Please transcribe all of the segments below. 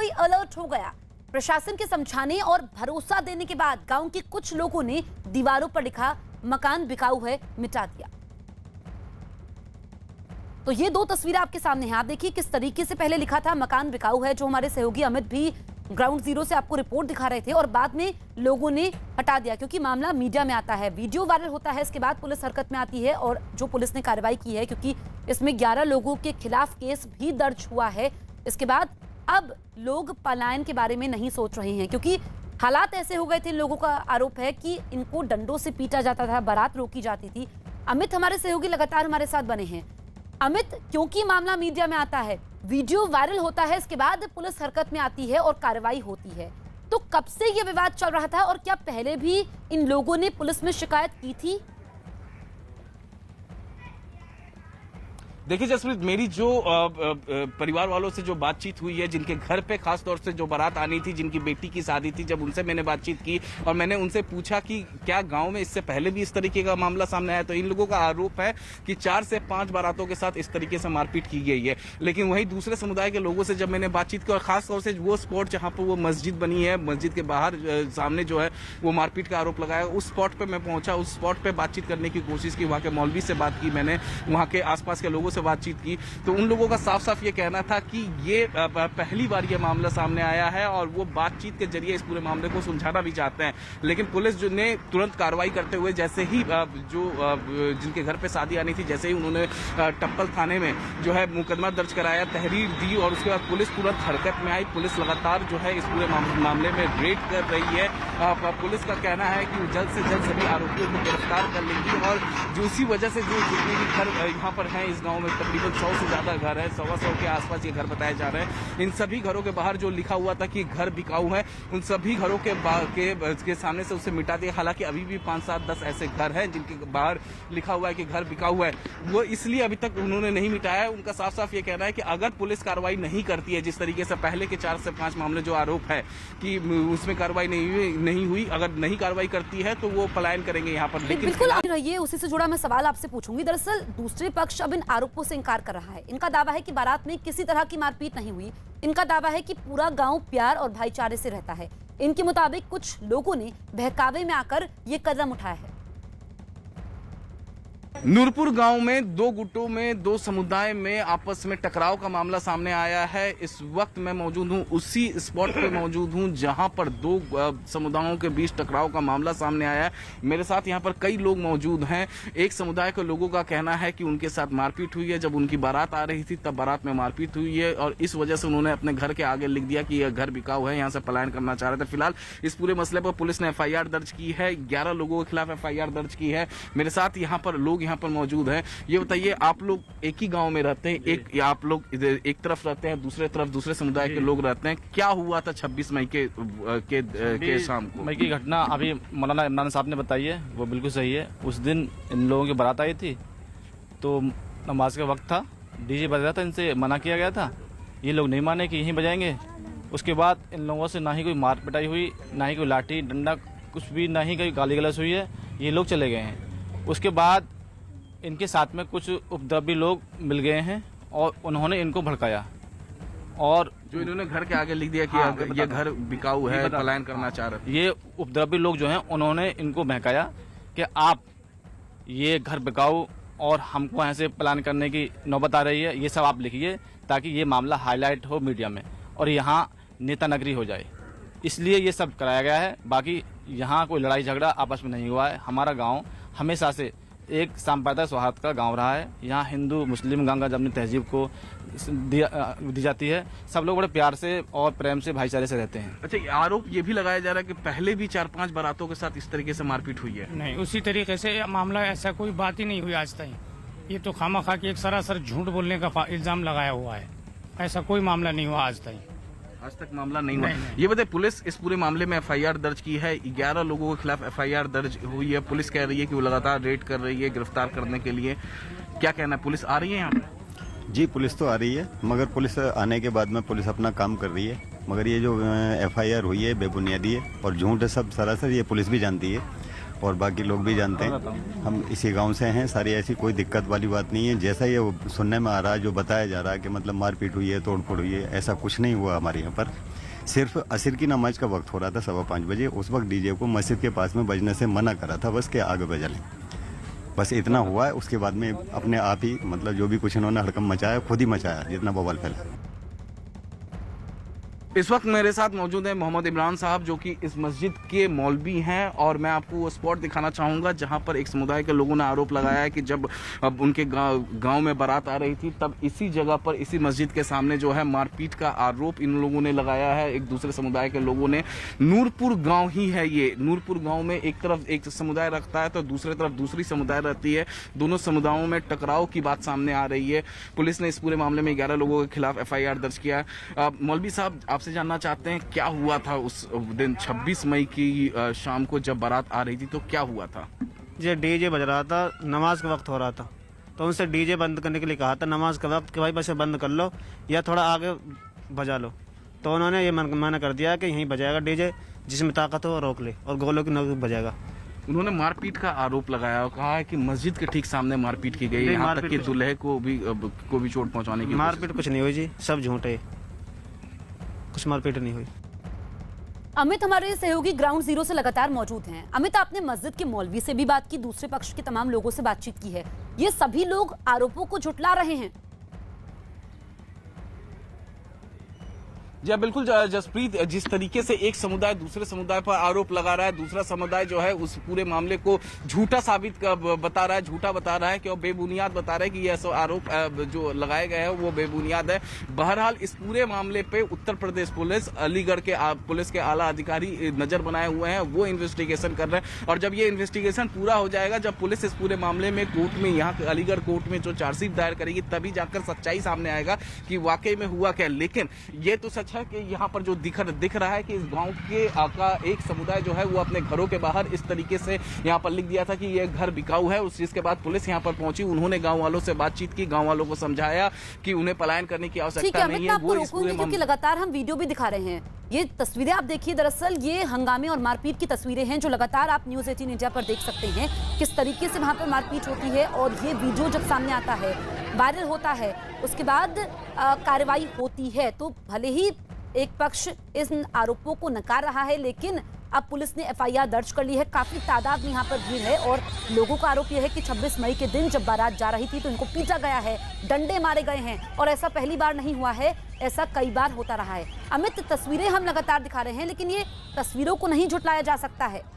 कोई अलर्ट हो गया। प्रशासन के समझाने और भरोसा देने के बाद गांव के कुछ लोगों ने दीवारों पर लिखा मकान बिकाऊ है मिटा दिया। तो ये दो तस्वीरें आपके सामने हैं। आप देखिए किस तरीके से पहले लिखा था मकान बिकाऊ है, जो हमारे सहयोगी अमित भी ग्राउंड जीरो से आपको रिपोर्ट दिखा रहे थे, और बाद में लोगों ने हटा दिया क्योंकि मामला मीडिया में आता है, वीडियो वायरल होता है। इसके बाद पुलिस हरकत में आती है और जो पुलिस ने कार्रवाई की है, क्योंकि इसमें 11 लोगों के खिलाफ केस भी दर्ज हुआ है। इसके बाद अब लोग पलायन के बारे में नहीं सोच रहे हैं, क्योंकि हालात ऐसे हो गए थे। इन लोगों का आरोप है कि इनको डंडों से पीटा जाता था, बारात रोकी जाती थी। अमित हमारे सहयोगी लगातार हमारे साथ बने हैं। अमित, क्योंकि मामला मीडिया में आता है, वीडियो वायरल होता है, इसके बाद पुलिस हरकत में आती है और कार्रवाई होती है, तो कब से ये विवाद चल रहा था और क्या पहले भी इन लोगों ने पुलिस में शिकायत की थी? देखिए जसप्रीत, मेरी जो परिवार वालों से जो बातचीत हुई है, जिनके घर पे खास तौर से जो बारात आनी थी, जिनकी बेटी की शादी थी, जब उनसे मैंने बातचीत की और मैंने उनसे पूछा कि क्या गांव में इससे पहले भी इस तरीके का मामला सामने आया, तो इन लोगों का आरोप है कि 4 से 5 बारातों के साथ इस तरीके से मारपीट की गई है। लेकिन वहीं दूसरे समुदाय के लोगों से जब मैंने बातचीत की, और खास तौर से वो स्पॉट जहाँ पर वो मस्जिद बनी है, मस्जिद के बाहर सामने जो है वो मारपीट का आरोप लगाया, उस स्पॉट पर मैं पहुंचा, उस स्पॉट पर बातचीत करने की कोशिश की, वहाँ के मौलवी से बात की मैंने, वहाँ के आसपास के लोगों से बातचीत की, तो उन लोगों का साफ साफ ये कहना था कि ये पहली बार ये मामला सामने आया है और वो बातचीत के जरिए इस पूरे मामले को सुलझाना भी चाहते हैं। लेकिन पुलिस जो ने तुरंत कार्रवाई करते हुए, जैसे ही जो जिनके घर पे शादी आनी थी, जैसे ही उन्होंने टप्पल थाने में जो है मुकदमा दर्ज कराया, तहरीर दी, और उसके बाद पुलिस तुरंत हरकत में आई। पुलिस लगातार जो है इस पूरे मामले में रेड कर रही है। पुलिस का कहना है कि जल्द से जल्द सभी आरोपियों को गिरफ्तार कर लेगी, और जो इसी वजह से जो जितने भी घर यहाँ पर हैं इस गाँव में, तकरीबन 100 से ज्यादा घर है, 100 के आसपास ये घर बताए जा रहे हैं। इन सभी घरों के बाहर जो लिखा हुआ था कि घर बिकाऊ है, उन सभी घरों के सामने से उसे मिटा दिया। हालांकि अभी भी 5, 7, 10 ऐसे घर हैं जिनके बाहर लिखा हुआ है कि घर बिकाऊ है, वो इसलिए अभी तक उन्होंने नहीं मिटाया है। उनका साफ साफ ये कहना है कि अगर पुलिस कार्रवाई नहीं करती है, जिस तरीके से पहले के 4 से 5 मामले जो आरोप है कि उसमें कार्रवाई नहीं हुई, अगर नहीं कार्रवाई करती है तो वो पलायन करेंगे यहाँ पर। लेकिन बिल्कुल रहिए, उसी से जुड़ा मैं सवाल आपसे पूछूंगी। दरअसल दूसरे पक्ष अब इन आरोपों से इंकार कर रहा है। इनका दावा है कि बारात में किसी तरह की मारपीट नहीं हुई। इनका दावा है कि पूरा गांव प्यार और भाईचारे से रहता है। इनके मुताबिक कुछ लोगों ने बहकावे में आकर ये कदम उठाया है। नूरपुर गांव में 2 गुटों में, 2 समुदाय में आपस में टकराव का मामला सामने आया है। इस वक्त मैं मौजूद हूं, उसी स्पॉट पे मौजूद हूं जहां पर 2 समुदायों के बीच टकराव का मामला सामने आया है। मेरे साथ यहां पर कई लोग मौजूद हैं। एक समुदाय के लोगों का कहना है कि उनके साथ मारपीट हुई है, जब उनकी बारात आ रही थी तब बारात में मारपीट हुई है, और इस वजह से उन्होंने अपने घर के आगे लिख दिया कि यह घर बिकाऊ है, यहाँ से पलायन करना चाह रहे थे। फिलहाल इस पूरे मसले पर पुलिस ने FIR दर्ज की है, 11 लोगों के खिलाफ FIR दर्ज की है। मेरे साथ यहाँ पर लोग यहाँ पर मौजूद हैं। ये बताइए, आप लोग एक ही गांव में रहते हैं, एक या आप लोग एक तरफ रहते हैं, दूसरे तरफ दूसरे समुदाय के लोग रहते हैं, क्या हुआ था 26 मई के शाम को? मई की घटना अभी मौलाना इमरान साहब ने बताई है, वो बिल्कुल सही है। उस दिन इन लोगों की बारात आई थी, तो नमाज का वक्त था, DJ बज रहा था, इनसे मना किया गया था, ये लोग नहीं माने कि यहीं बजाएंगे। उसके बाद इन लोगों से ना ही कोई मार पिटाई हुई, ना ही कोई लाठी डंडा, कुछ भी, ना ही कोई गाली गलौज हुई है, ये लोग चले गए हैं। उसके बाद इनके साथ में कुछ उपद्रवी लोग मिल गए हैं और उन्होंने इनको भड़काया, और जो इन्होंने घर के आगे लिख दिया कि ये घर बिकाऊ है, पलायन करना चाह रहे थे। ये उपद्रवी लोग जो हैं उन्होंने इनको बहकाया कि आप ये घर बिकाऊ और हमको यहाँ से पलायन करने की नौबत आ रही है, ये सब आप लिखिए ताकि ये मामला हाईलाइट हो मीडिया में और यहाँ नेता नगरी हो जाए, इसलिए ये सब कराया गया है। बाकी यहाँ कोई लड़ाई झगड़ा आपस में नहीं हुआ है। हमारा गाँव हमेशा से एक सांप्रदायिक सौहार्द का गांव रहा है। यहाँ हिंदू मुस्लिम गंगा जमनी तहजीब को दी जाती है। सब लोग बड़े प्यार से और प्रेम से, भाईचारे से रहते हैं। अच्छा, आरोप ये भी लगाया जा रहा है कि पहले भी 4-5 बारातों के साथ इस तरीके से मारपीट हुई है। नहीं, उसी तरीके से मामला, ऐसा कोई बात ही नहीं हुई आज तक। ये तो खामा की एक सरासर झूठ बोलने का इल्जाम लगाया हुआ है। ऐसा कोई मामला नहीं हुआ आज तक मामला नहीं हुआ। ये बताइए, पुलिस इस पूरे मामले में FIR दर्ज की है, 11 लोगों के खिलाफ FIR दर्ज हुई है। पुलिस कह रही है कि वो लगातार रेड कर रही है गिरफ्तार करने के लिए। क्या कहना है, पुलिस आ रही है यहाँ पे? जी, पुलिस तो आ रही है, मगर पुलिस आने के बाद में पुलिस अपना काम कर रही है। मगर ये जो FIR हुई है बेबुनियादी है और झूठ है, सब सरासर ये पुलिस भी जानती है और बाकी लोग भी जानते हैं। हम इसी गांव से हैं, सारी ऐसी कोई दिक्कत वाली बात नहीं है। जैसा ये सुनने में आ रहा है, जो बताया जा रहा है कि मतलब मारपीट हुई है, तोड़फोड़ हुई है, ऐसा कुछ नहीं हुआ हमारे यहाँ पर। सिर्फ असर की नमाज का वक्त हो रहा था 5:15 बजे, उस वक्त डीजे को मस्जिद के पास में बजने से मना करा था, बस के आगे बजा लें, बस इतना हुआ है। उसके बाद में अपने आप ही मतलब जो भी कुछ इन्होंने हड़कंप मचाया खुद ही मचाया, जितना बवाल फैला। इस वक्त मेरे साथ मौजूद है मोहम्मद इमरान साहब, जो कि इस मस्जिद के मौलवी हैं, और मैं आपको वो स्पॉट दिखाना चाहूँगा जहाँ पर एक समुदाय के लोगों ने आरोप लगाया है कि जब अब उनके गांव में बारात आ रही थी, तब इसी जगह पर इसी मस्जिद के सामने जो है मारपीट का आरोप इन लोगों ने लगाया है, एक दूसरे समुदाय के लोगों ने। नूरपुर गाँव ही है ये। नूरपुर गाँव में एक तरफ एक समुदाय रखता है तो दूसरी तरफ दूसरी समुदाय रहती है। दोनों समुदायों में टकराव की बात सामने आ रही है। पुलिस ने इस पूरे मामले में 11 लोगों के खिलाफ FIR दर्ज किया है। मौलवी साहब, आपसे जानना चाहते हैं क्या हुआ था उस दिन 26 मई की शाम को जब बारात आ रही थी, तो क्या हुआ था? ये डीजे बज रहा था, नमाज का वक्त हो रहा था, तो उनसे डीजे बंद करने के लिए कहा था नमाज का वक्त कि भाई बस बंद कर लो या थोड़ा आगे बजा लो। तो उन्होंने ये मना कर दिया कि यहीं बजाएगा डीजे, जिसमें ताकत हो रोक ले, और गोलों की नोक बजाएगा। उन्होंने मारपीट का आरोप लगाया और कहा है कि मस्जिद के ठीक सामने मारपीट की गई, यहाँ तक कि दूल्हे को भी चोट पहुंचाने की। मारपीट कुछ नहीं हुई जी, सब झूठ है, कुछ मारपीट नहीं हुई। अमित हमारे सहयोगी ग्राउंड जीरो से लगातार मौजूद हैं। अमित, आपने मस्जिद के मौलवी से भी बात की, दूसरे पक्ष के तमाम लोगों से बातचीत की है, ये सभी लोग आरोपों को झुटला रहे हैं। जी बिल्कुल जसप्रीत, जिस तरीके से एक समुदाय दूसरे समुदाय पर आरोप लगा रहा है, दूसरा समुदाय जो है उस पूरे मामले को झूठा बता रहा है, झूठा बता रहा है कि और बेबुनियाद बता रहा है कि यह आरोप जो लगाए गए हैं वो बेबुनियाद है। बहरहाल इस पूरे मामले पे उत्तर प्रदेश पुलिस, अलीगढ़ के पुलिस के आला अधिकारी नजर बनाए हुए हैं, वो इन्वेस्टिगेशन कर रहे हैं, और जब ये इन्वेस्टिगेशन पूरा हो जाएगा, जब पुलिस इस पूरे मामले में कोर्ट में, यहाँ अलीगढ़ कोर्ट में जो चार्जशीट दायर करेगी, तभी जाकर सच्चाई सामने आएगा कि वाकई में हुआ क्या। लेकिन ये तो सच है कि यहाँ पर जो दिख रहा है कि इस गांव के का एक समुदाय जो है वो अपने घरों के बाहर इस तरीके से यहाँ पर लिख दिया था कि ये घर बिकाऊ है। उस चीज के बाद पुलिस यहाँ पर पहुंची, उन्होंने गांव वालों से बातचीत की, गांव वालों को समझाया कि उन्हें पलायन करने की आवश्यकता नहीं है। वो इस पूरे क्योंकि लगातार हम वीडियो भी दिखा रहे हैं, ये तस्वीरें आप देखिए, दरअसल ये हंगामे और मारपीट की तस्वीरें हैं जो लगातार आप न्यूज़ 18 इंडिया पर देख सकते हैं, किस तरीके से वहां पर मारपीट होती है। और ये वीडियो जब सामने आता है, वायरल होता है, उसके बाद कार्रवाई होती है, तो भले ही एक पक्ष इन आरोपों को नकार रहा है, लेकिन अब पुलिस ने FIR दर्ज कर ली है। काफी तादाद में यहाँ पर भीड़ है और लोगों का आरोप यह है कि 26 मई के दिन जब बारात जा रही थी तो इनको पीटा गया है, डंडे मारे गए हैं, और ऐसा पहली बार नहीं हुआ है, ऐसा कई बार होता रहा है। अमित, तस्वीरें हम लगातार दिखा रहे हैं, लेकिन ये तस्वीरों को नहीं झुटलाया जा सकता है।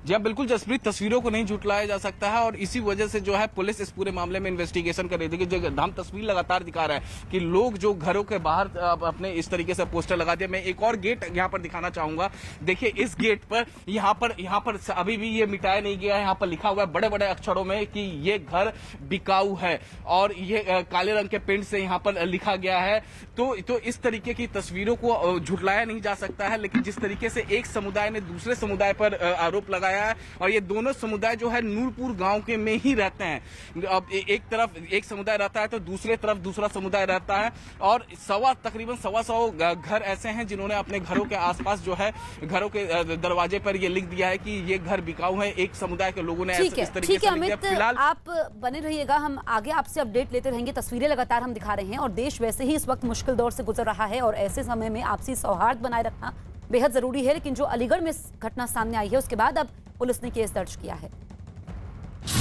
जी बिल्कुल जसप्रीत, तस्वीरों को नहीं झुटलाया जा सकता है, और इसी वजह से जो है पुलिस इस पूरे मामले में इन्वेस्टिगेशन कर रही थी। कि जो हम तस्वीर लगातार दिखा रहा है कि लोग जो घरों के बाहर अपने इस तरीके से पोस्टर लगा दिया। मैं एक और गेट यहाँ पर दिखाना चाहूंगा। देखिए इस गेट पर यहाँ पर अभी भी ये मिटाया नहीं गया है। यहाँ पर लिखा हुआ है बड़े बड़े अक्षरों में कि ये घर बिकाऊ है, और ये काले रंग के पेंट से यहाँ पर लिखा गया है। तो इस तरीके की तस्वीरों को झुटलाया नहीं जा सकता है। लेकिन जिस तरीके से एक समुदाय ने दूसरे समुदाय पर आरोप लगाया है, और ये दोनों समुदाय जो है नूरपुर गांव के में ही रहते हैं। अब एक तरफ एक समुदाय रहता है तो दूसरे तरफ दूसरा समुदाय रहता है, और तकरीबन 125 घर ऐसे हैं जिन्होंने अपने घरों के आसपास जो है घरों के दरवाजे पर ये लिख दिया है कि ये घर बिकाऊ है। एक समुदाय के लोगों ने इस तरीके से लिख दिया। फिलहाल आप बने रहिएगा, हम आगे आपसे अपडेट लेते रहेंगे। तस्वीरें लगातार हम दिखा रहे हैं, और देश वैसे ही इस वक्त मुश्किल दौर से गुजर रहा है, और ऐसे समय में आपसी सौहार्द बनाए रखना बेहद जरूरी है। लेकिन जो अलीगढ़ में घटना सामने आई है, उसके बाद अब पुलिस ने केस दर्ज किया है।